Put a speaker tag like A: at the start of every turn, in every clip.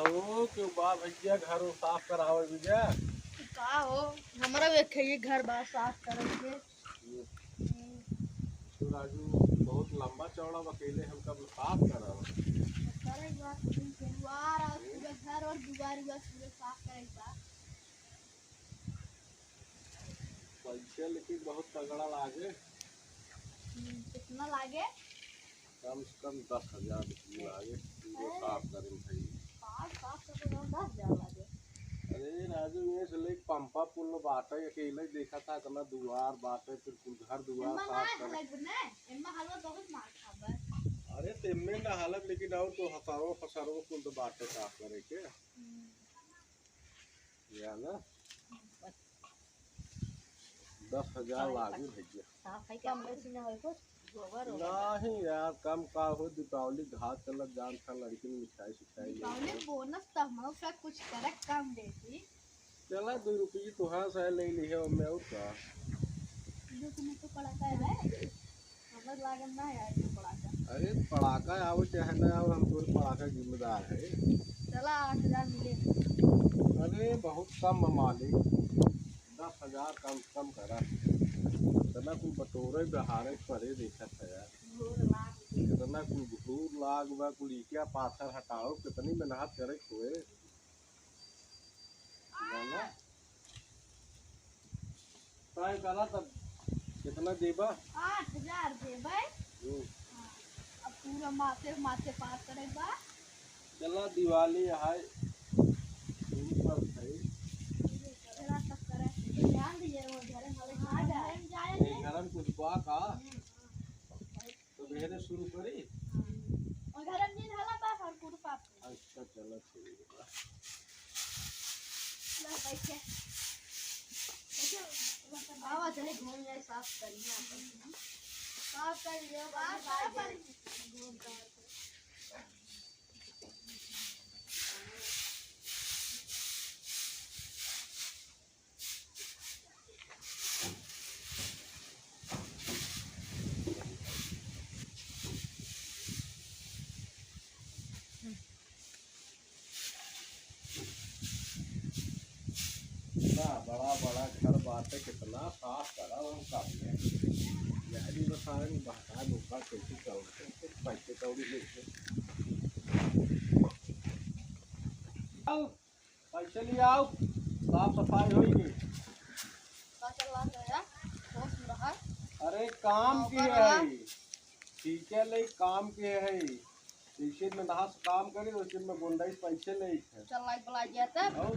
A: हो क्यों बा भैया घर साफ करावे भैया।
B: का हो हमारा देखे घर बार साफ करेंगे।
A: तो राजू बहुत लंबा चौड़ा अकेले हम कब साफ करावा।
B: करेगा दीवार और पूरा घर और दीवार पूरा साफ करेगा।
A: पैसे लेकिन बहुत तगड़ा लागे।
B: कितना लागे?
A: कम से कम 10,000 रुपये लागे पूरा साफ करे भाई।
B: साफ करके 10,000 लागे।
A: अरे राजू ये चले पंपा पुल बाटे अकेले देखा था इतना दुआर बाटे फिर कुल घर दुआर साफ करे।
B: एम्मा हलवा बहुत मार खाबे।
A: अरे तेमे ना हालत लेकिन और तो हसारो फसारो कुल तो बाटे साफ करे के या ना 10,000 लागे भैया।
B: साफ है कम बेसी ना होय कुछ गोबर हो
A: नहीं यार कम का हो दीपावली घाट चलत जान था लड़की में मिठाई सिखाई
B: दीपावली बोनस तब हम सब कुछ करे काम देती।
A: चला 2 रुपये तुहां से ले ली है मैं और का
B: जो तुम्हें तो पड़ाका है हमें लागन ना है तो पड़ाका।
A: अरे पड़ाका आओ चाहे ना आओ हम तोर पड़ाका जिम्मेदार है।
B: चला 8,000 मिले।
A: अरे बहुत कम मालिक 10,000 कम करा इतना कुल बटोरे बहारे परे देखा था यार इतना कुल घूर लाग बा कुल क्या पाथर हटाओ कितनी मेहनत करे खोए ना ट्राई करा तब कितना देबा
B: 8,000 देबै। अब पूरा माथे पार करेगा।
A: चला दिवाली है ऊपर है
B: तेरा सब करे ध्यान दीजिए वो घर वाले जाए
A: घर में कुछ बा का तो बेहद शुरू करी
B: और घर में दिन हला बा और पूरा पाप।
A: अच्छा चलो ठीक है
B: ला बैठे आवा चले घूम जाए साफ करिए अपन साफ कर लियो बाहर घूम कर
A: बड़ा बड़ा घर बाटे कितना साफ करा हम काफी यारी बसारन बहता धोखा कैसे चल रहे पैसे कौड़ी लेके आओ पैसे ले आओ साफ सफाई होगी।
B: का चल रहा है होश में रहा।
A: अरे काम की है ठीक है ले काम के है इसी में नहा काम करे उसी में गुंडाई पैसे ले
B: चल लाइक बुला जाता
A: और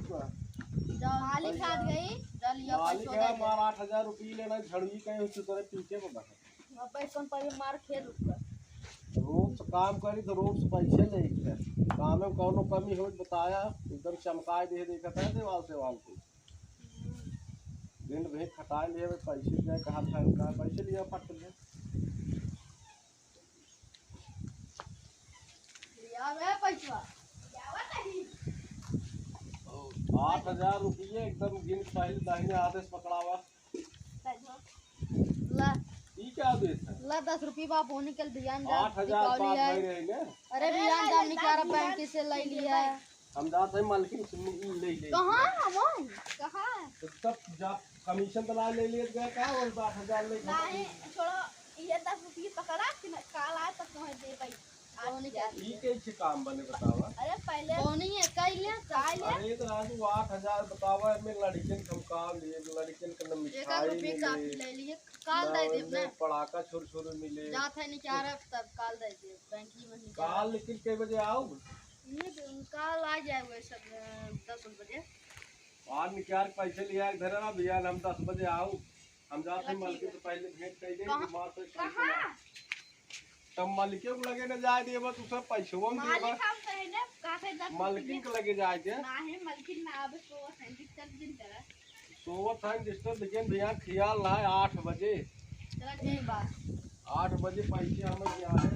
A: क्या
B: मालिक हाथ गई डलिया
A: मालिक है हमारा 8,000 रुपये लेना झड़वी कहीं उसी तरह पीछे में बता
B: पैसा पर मार खेल उसका
A: रोज से काम करी तो रोज से पैसे ले काम में कौनो कमी हो बताया एकदम चमकाए दे देखा था देवाल से वाल को दिन भर खटाए लिए पैसे जाए कहा था इनका पैसे लिया फट गए
B: लिया मैं पैसा
A: 8,000 रुपये एकदम गिन पहले दाहिने हाथ से पकड़ावा
B: ला
A: ये क्या देत है
B: ला 10 रुपये बाप होने के ध्यान
A: 8,000 पास भाई रहेंगे।
B: अरे ध्यान जान निकाल बैंक से ले लिया है
A: हम जाते हैं मालकिन से ले
B: कहाँ हम कहाँ
A: तो तब जब कमीशन तो ले लिए गए कहाँ और 8,000 ले
B: नहीं छोड़ो ये 10 रुपये पकड़ा कि काल आए तक पहुँच दे भाई
A: ये कैसे काम बने बतावा।
B: अरे पहले वो नहीं है कई ले
A: अरे तो राजू 8,000 बतावा में लड़किन हम काम लिए लड़किन के मिठाई
B: मिले ले लिए काल दे दे अपने
A: पड़ाका छोर मिले
B: जात है निकाल तब काल दे दे बैंक में निकाल
A: काल लेकिन के बजे आओ
B: ये काल आ जाए वो सब 10 बजे
A: आज निकाल पैसे लिया घर ना भैया हम 10 बजे आओ हम जाते मालकिन से पहले भेंट कर देंगे मां से कहां तब मालिके को लगे न जाए देबा तू सब पैसवा में देबा
B: मालिक हम कहे ना काफे 10
A: मालकिन के लगे जाए के
B: नहीं मालकिन ना अब तो सेंटिकल दिन करे
A: सोवा टाइम डिस्टर्ब लेकिन भैया ख्याल ना 8 बजे
B: चला ठीक बात
A: 8 बजे पैसे हमें क्या है